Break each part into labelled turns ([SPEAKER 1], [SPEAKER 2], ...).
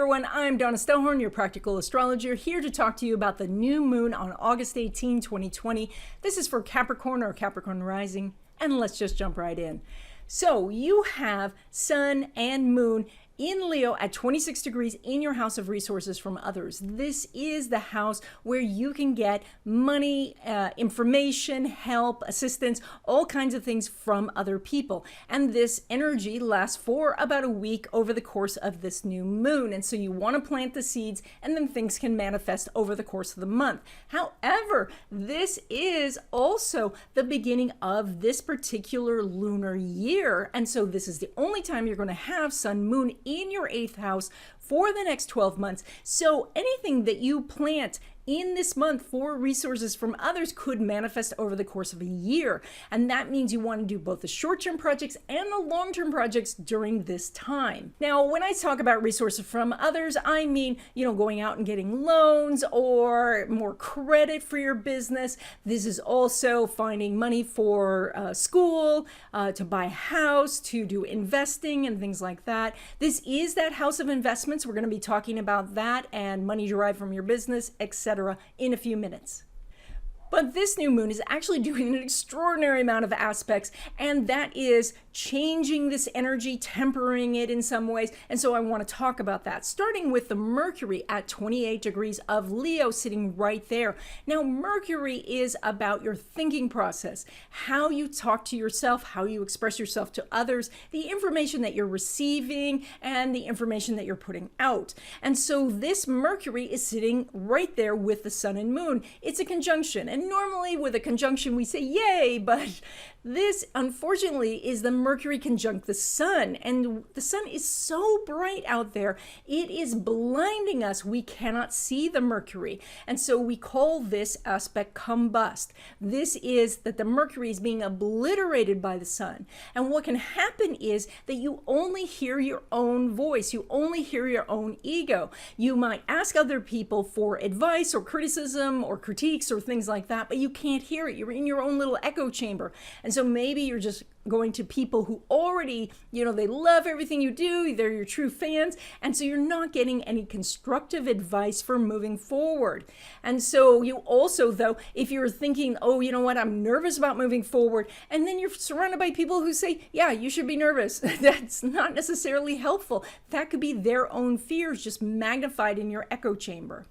[SPEAKER 1] everyone, I'm Donna Stellhorn, your practical astrologer, here to talk to you about the new moon on August 18, 2020. This is for Capricorn or Capricorn rising, and let's just jump right in. So you have Sun and Moon in Leo at 26 degrees in your house of resources from others. This is the house where you can get money, information, help, assistance, all kinds of things from other people. And this energy lasts for about a week over the course of this new moon. And so you want to plant the seeds and then things can manifest over the course of the month. However, this is also the beginning of this particular lunar year. And so this is the only time you're going to have Sun, Moon in your 8th house for the next 12 months. So anything that you plant in this month for resources from others could manifest over the course of a year. And that means you want to do both the short-term projects and the long-term projects during this time. Now, when I talk about resources from others, I mean, going out and getting loans or more credit for your business. This is also finding money for school, to buy a house, to do investing and things like that. This is that house of investments. We're going to be talking about that and money derived from your business, etc. in a few minutes. But this new moon is actually doing an extraordinary amount of aspects, and that is changing this energy, tempering it in some ways. And so I want to talk about that, starting with the Mercury at 28 degrees of Leo sitting right there. Now, Mercury is about your thinking process, how you talk to yourself, how you express yourself to others, the information that you're receiving, and the information that you're putting out. And so this Mercury is sitting right there with the Sun and Moon. It's a conjunction. And normally with a conjunction we say yay, but this unfortunately is the Mercury conjunct the Sun, and the Sun is so bright out there, it is blinding us. We cannot see the Mercury, and so we call this aspect combust. This is that the Mercury is being obliterated by the Sun, and what can happen is that you only hear your own voice, you only hear your own ego. You might ask other people for advice or criticism or critiques or things like that, but you can't hear it. You're in your own little echo chamber. And so maybe you're just going to people who already, they love everything you do. They're your true fans. And so you're not getting any constructive advice for moving forward. And so you also, though, if you're thinking, oh, you know what, I'm nervous about moving forward, and then you're surrounded by people who say, yeah, you should be nervous. That's not necessarily helpful. That could be their own fears just magnified in your echo chamber.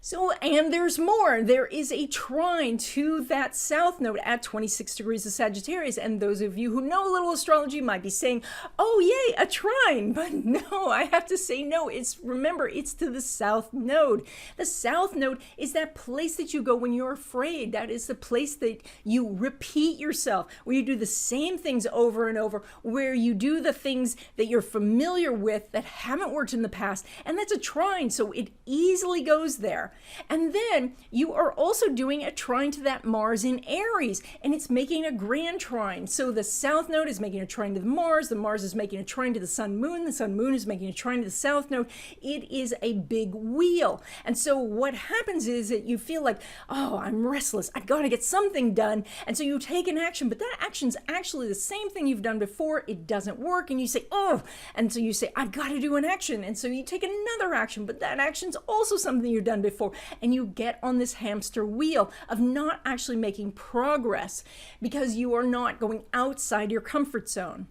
[SPEAKER 1] So, and there's more. There is a trine to that south node at 26 degrees of Sagittarius. And those of you who know a little astrology might be saying, oh, yay, a trine. But no, I have to say no. Remember, it's to the south node. The south node is that place that you go when you're afraid. That is the place that you repeat yourself, where you do the same things over and over, where you do the things that you're familiar with that haven't worked in the past. And that's a trine, so it easily goes there. And then you are also doing a trine to that Mars in Aries, and it's making a grand trine. So the south node is making a trine to the Mars is making a trine to the Sun Moon is making a trine to the south node. It is a big wheel. And so what happens is that you feel like, oh, I'm restless, I gotta get something done. And so you take an action, but that action's actually the same thing you've done before. It doesn't work, and you say, oh, and so you say, I've got to do an action. And so you take another action, but that action's also something you've done before. And you get on this hamster wheel of not actually making progress because you are not going outside your comfort zone.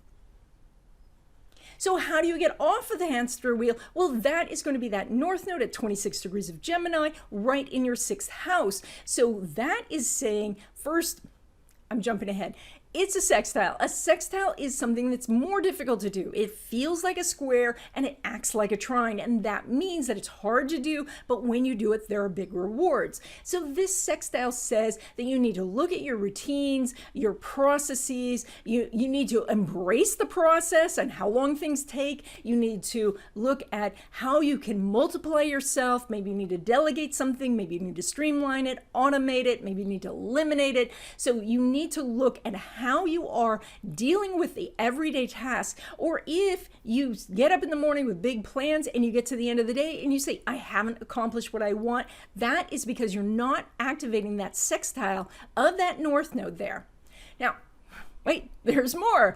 [SPEAKER 1] So how do you get off of the hamster wheel? Well, that is going to be that north node at 26 degrees of Gemini, right in your 6th house. So that is saying, first, I'm jumping ahead. It's a sextile. A sextile is something that's more difficult to do. It feels like a square and it acts like a trine, and that means that it's hard to do, but when you do it, there are big rewards. So this sextile says that you need to look at your routines, your processes, you need to embrace the process and how long things take. You need to look at how you can multiply yourself. Maybe you need to delegate something, maybe you need to streamline it, automate it, maybe you need to eliminate it. So you need to look at how you are dealing with the everyday tasks, or if you get up in the morning with big plans and you get to the end of the day and you say, I haven't accomplished what I want, that is because you're not activating that sextile of that north node there. Now, Wait, there's more.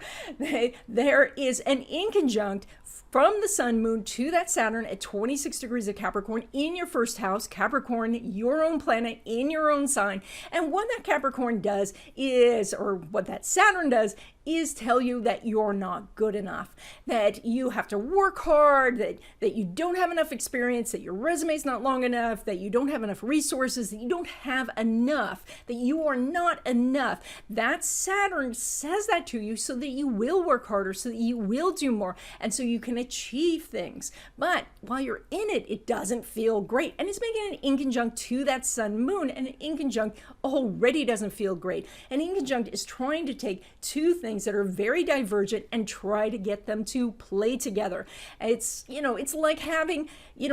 [SPEAKER 1] There is an inconjunct from the sun moon to that Saturn at 26 degrees of Capricorn in your first house. Capricorn, your own planet in your own sign. And what that Capricorn does is, or what that Saturn does, is tell you that you're not good enough, that you have to work hard, that you don't have enough experience, that your resume's not long enough, that you don't have enough resources, that you don't have enough, that you are not enough. That Saturn says that to you so that you will work harder, so that you will do more, and so you can achieve things. But while you're in it, it doesn't feel great. And it's making an inconjunct to that sun moon, and an inconjunct already doesn't feel great. An inconjunct is trying to take two things that are very divergent and try to get them to play together. It's like having,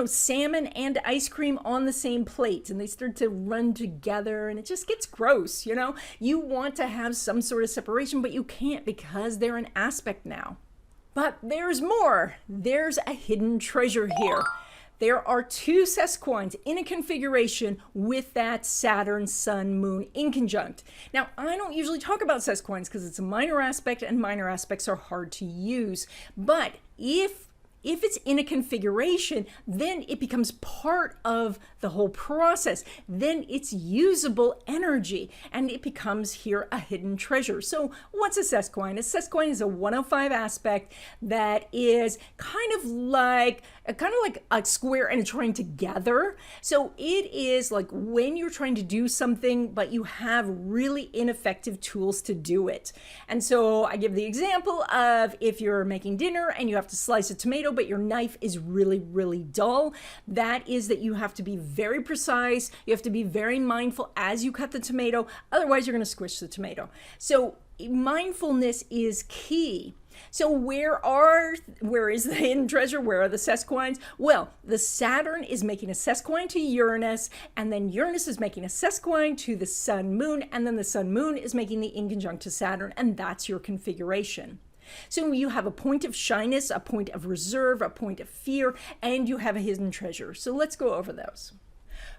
[SPEAKER 1] salmon and ice cream on the same plate, and they start to run together, and it just gets gross. You want to have some sort of separation, but you can't because they're an aspect now. But there's more. There's a hidden treasure here. There are two sesquines in a configuration with that Saturn, Sun, Moon inconjunct. Now, I don't usually talk about sesquines because it's a minor aspect and minor aspects are hard to use. But if it's in a configuration, then it becomes part of the whole process. Then it's usable energy, and it becomes here a hidden treasure. So what's a sesquine? A sesquine is a 105 aspect that is kind of like a square and a trine together. So it is like when you're trying to do something, but you have really ineffective tools to do it. And so I give the example of if you're making dinner and you have to slice a tomato, but your knife is really, really dull. That is that you have to be very precise. You have to be very mindful as you cut the tomato. Otherwise, you're going to squish the tomato. So mindfulness is key. So where is the hidden treasure? Where are the sesquines? Well, the Saturn is making a sesquine to Uranus, and then Uranus is making a sesquine to the Sun Moon, and then the Sun Moon is making the inconjunct to Saturn, and that's your configuration. So you have a point of shyness, a point of reserve, a point of fear, and you have a hidden treasure. So let's go over those.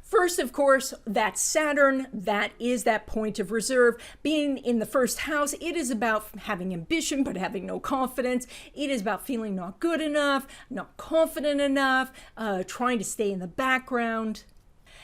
[SPEAKER 1] First, of course, that Saturn, that is that point of reserve. Being in the first house, it is about having ambition but having no confidence. It is about feeling not good enough, not confident enough, trying to stay in the background.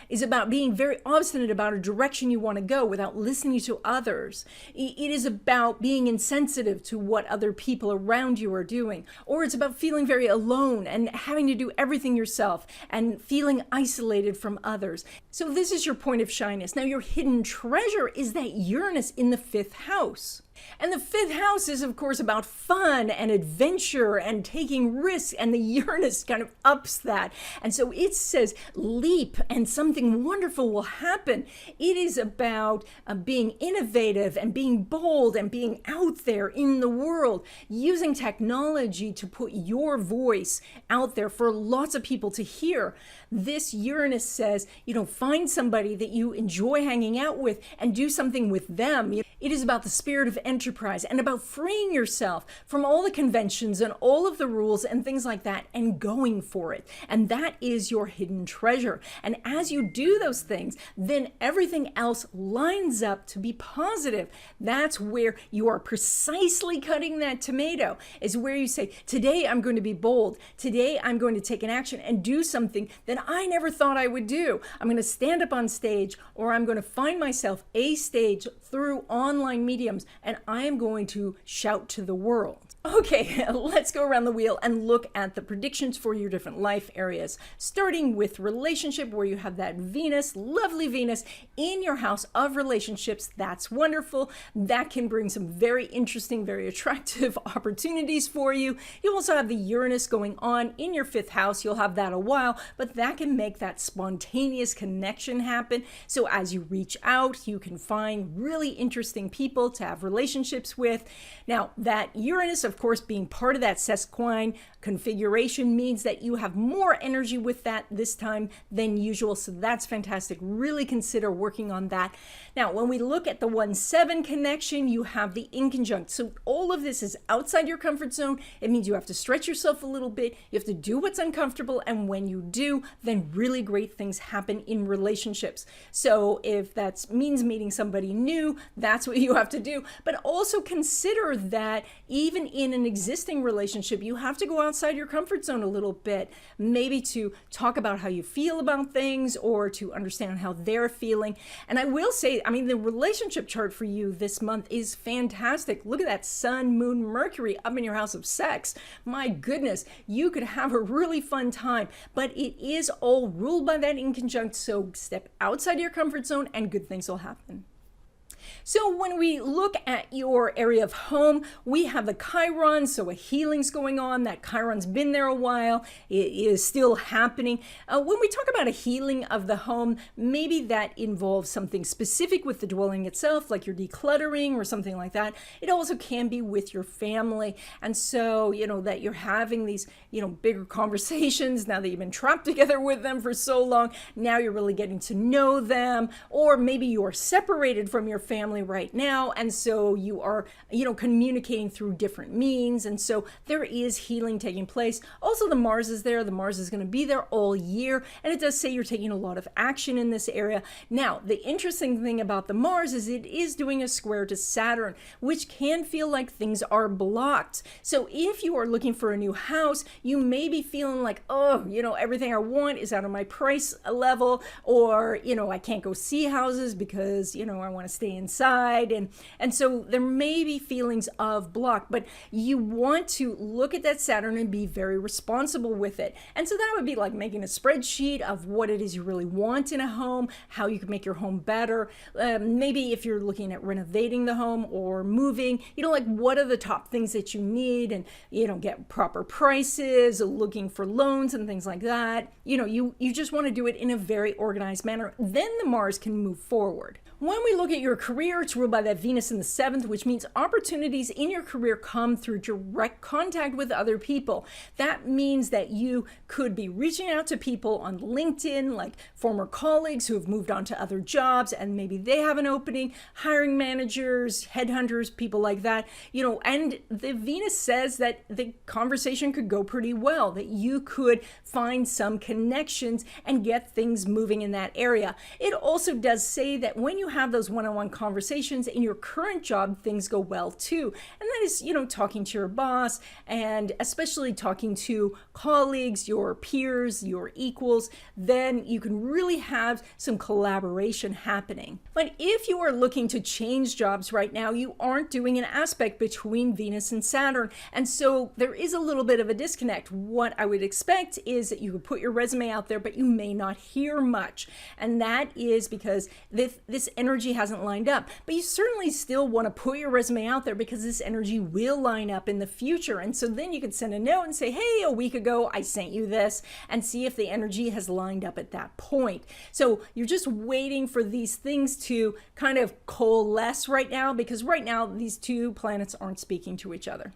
[SPEAKER 1] Is about being very obstinate about a direction you want to go without listening to others. It is about being insensitive to what other people around you are doing. Or it's about feeling very alone and having to do everything yourself and feeling isolated from others. So this is your point of shyness. Now your hidden treasure is that Uranus in the fifth house. And the fifth house is, of course, about fun and adventure and taking risks, and the Uranus kind of ups that. And so it says leap and something wonderful will happen. It is about being innovative and being bold and being out there in the world, using technology to put your voice out there for lots of people to hear. This Uranus says, find somebody that you enjoy hanging out with and do something with them. It is about the spirit of enterprise and about freeing yourself from all the conventions and all of the rules and things like that and going for it. And that is your hidden treasure. And as you do those things, then everything else lines up to be positive. That's where you are precisely cutting that tomato, is where you say, today I'm going to be bold. Today I'm going to take an action and do something that I never thought I would do. I'm going to stand up on stage, or I'm going to find myself a stage through online mediums, and I am going to shout to the world. Okay, let's go around the wheel and look at the predictions for your different life areas, starting with relationship, where you have that Venus, lovely Venus, in your house of relationships. That's wonderful. That can bring some very interesting, very attractive opportunities for you. You also have the Uranus going on in your fifth house. You'll have that a while, but that can make that spontaneous connection happen. So as you reach out, you can find really interesting people to have relationships with. Now, that Uranus, of course, being part of that squine configuration means that you have more energy with that this time than usual. So that's fantastic. Really consider working on that. Now, when we look at the 1-7 connection, you have the inconjunct. So all of this is outside your comfort zone. It means you have to stretch yourself a little bit. You have to do what's uncomfortable. And when you do, then really great things happen in relationships. So if that means meeting somebody new, that's what you have to do. But also consider that even in an existing relationship, you have to go outside your comfort zone a little bit, maybe to talk about how you feel about things or to understand how they're feeling. And I will say, I mean, the relationship chart for you this month is fantastic. Look at that Sun, Moon, Mercury up in your house of sex. My goodness, you could have a really fun time, but it is all ruled by that inconjunct. So step outside your comfort zone and good things will happen. So when we look at your area of home, we have the Chiron, so a healing's going on. That Chiron's been there a while. It is still happening. When we talk about a healing of the home, maybe that involves something specific with the dwelling itself, like you're decluttering or something like that. It also can be with your family. And so, that you're having these, bigger conversations now that you've been trapped together with them for so long. Now you're really getting to know them, or maybe you're separated from your family right now, and so you are communicating through different means, and so there is healing taking place. Also, the Mars is there. The Mars is going to be there all year, and it does say you're taking a lot of action in this area. Now, the interesting thing about the Mars is it is doing a square to Saturn, which can feel like things are blocked. So if you are looking for a new house, you may be feeling like, everything I want is out of my price level, or I can't go see houses because I want to stay inside, and so there may be feelings of block, but you want to look at that Saturn and be very responsible with it. And so that would be like making a spreadsheet of what it is you really want in a home, how you can make your home better. Maybe if you're looking at renovating the home or moving, like what are the top things that you need, and get proper prices, looking for loans and things like that. You just want to do it in a very organized manner. Then the Mars can move forward. When we look at your career, it's ruled by that Venus in the 7th, which means opportunities in your career come through direct contact with other people. That means that you could be reaching out to people on LinkedIn, like former colleagues who have moved on to other jobs, and maybe they have an opening, hiring managers, headhunters, people like that, and the Venus says that the conversation could go pretty well, that you could find some connections and get things moving in that area. It also does say that when you have those one-on-one conversations in your current job, things go well too. And that is, talking to your boss, and especially talking to colleagues, your peers, your equals, then you can really have some collaboration happening. But if you are looking to change jobs right now, you aren't doing an aspect between Venus and Saturn. And so there is a little bit of a disconnect. What I would expect is that you could put your resume out there, but you may not hear much. And that is because this energy hasn't lined up. But you certainly still want to put your resume out there because this energy will line up in the future. And so then you could send a note and say, hey, a week ago I sent you this, and see if the energy has lined up at that point. So you're just waiting for these things to kind of coalesce right now, because right now these two planets aren't speaking to each other.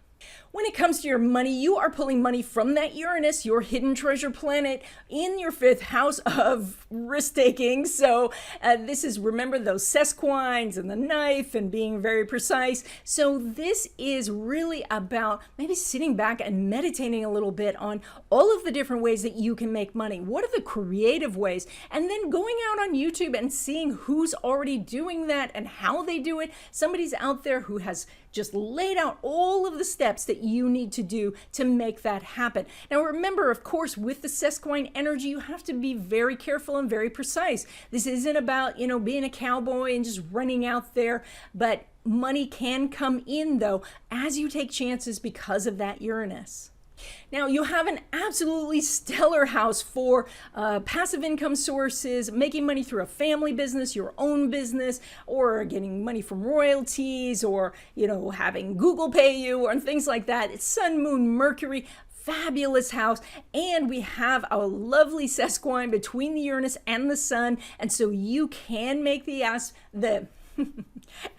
[SPEAKER 1] When it comes to your money, you are pulling money from that Uranus, your hidden treasure planet, in your 5th house of risk-taking. So this is, remember those sesquines and the knife and being very precise. So this is really about maybe sitting back and meditating a little bit on all of the different ways that you can make money. What are the creative ways? And then going out on YouTube and seeing who's already doing that and how they do it. Somebody's out there who has just laid out all of the steps that you need to do to make that happen. Now remember, of course, with the sesquine energy, you have to be very careful and very precise. This isn't about, being a cowboy and just running out there, but money can come in though as you take chances because of that Uranus. Now, you have an absolutely stellar house for passive income sources, making money through a family business, your own business, or getting money from royalties, or, having Google pay you, and things like that. It's Sun, Moon, Mercury. Fabulous house, and we have a lovely sesquine between the Uranus and the Sun, and so you can make the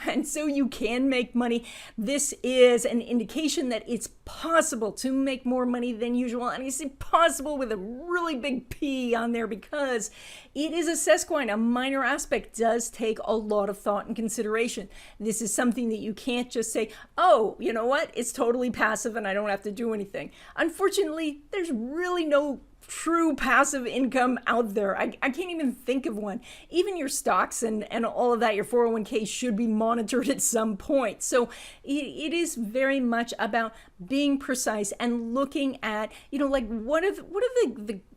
[SPEAKER 1] And so you can make money. This is an indication that it's possible to make more money than usual. And I say possible with a really big P on there because it is a sesquine. A minor aspect does take a lot of thought and consideration. This is something that you can't just say, oh, you know what? It's totally passive and I don't have to do anything. Unfortunately, there's really no true passive income out there. I can't even think of one. Even your stocks and all of that, your 401k should be monitored at some point. So it is very much about being precise and looking at, like what are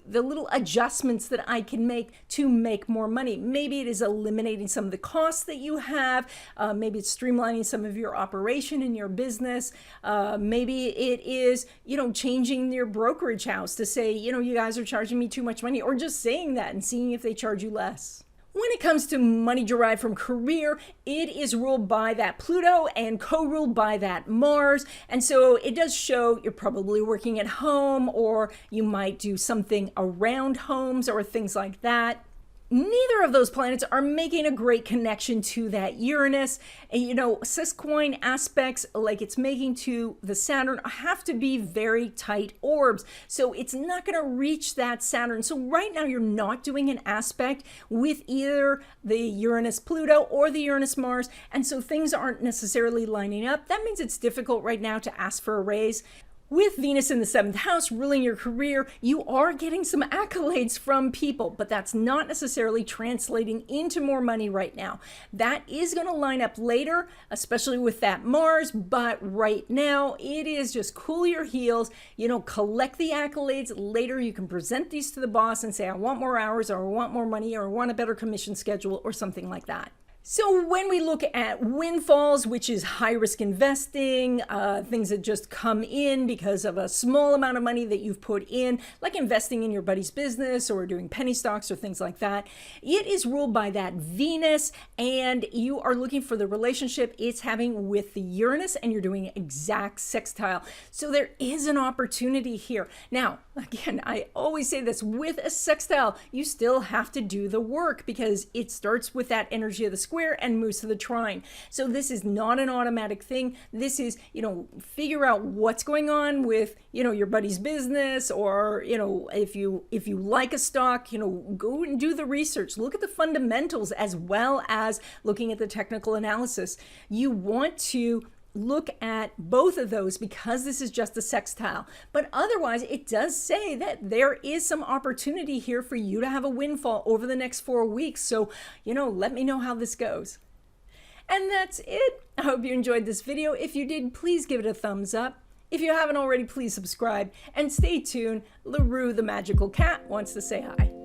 [SPEAKER 1] the little adjustments that I can make to make more money. Maybe it is eliminating some of the costs that you have. Maybe it's streamlining some of your operation in your business. Maybe it is, changing your brokerage house to say, you guys are charging me too much money, or just saying that and seeing if they charge you less. When it comes to money derived from career, it is ruled by that Pluto and co-ruled by that Mars. And so it does show you're probably working at home, or you might do something around homes or things like that. Neither of those planets are making a great connection to that Uranus. And, sesquine aspects like it's making to the Saturn have to be very tight orbs. So it's not going to reach that Saturn. So right now you're not doing an aspect with either the Uranus-Pluto or the Uranus-Mars. And so things aren't necessarily lining up. That means it's difficult right now to ask for a raise. With Venus in the 7th house ruling your career, you are getting some accolades from people, but that's not necessarily translating into more money right now. That is going to line up later, especially with that Mars, but right now it is just cool your heels, collect the accolades. Later you can present these to the boss and say, I want more hours, or I want more money, or I want a better commission schedule, or something like that. So when we look at windfalls, which is high risk investing, things that just come in because of a small amount of money that you've put in, like investing in your buddy's business or doing penny stocks or things like that, it is ruled by that Venus, and you are looking for the relationship it's having with the Uranus, and you're doing exact sextile. So there is an opportunity here. Now, again, I always say this, with a sextile, you still have to do the work because it starts with that energy of the square and moves to the trine. So this is not an automatic thing. This is, figure out what's going on with, your buddy's business, or, if you like a stock, go and do the research. Look at the fundamentals as well as looking at the technical analysis. You want to look at both of those because this is just a sextile. But otherwise, it does say that there is some opportunity here for you to have a windfall over the next 4 weeks. So, let me know how this goes. And that's it. I hope you enjoyed this video. If you did, please give it a thumbs up. If you haven't already, please subscribe and stay tuned. LaRue the magical cat wants to say hi.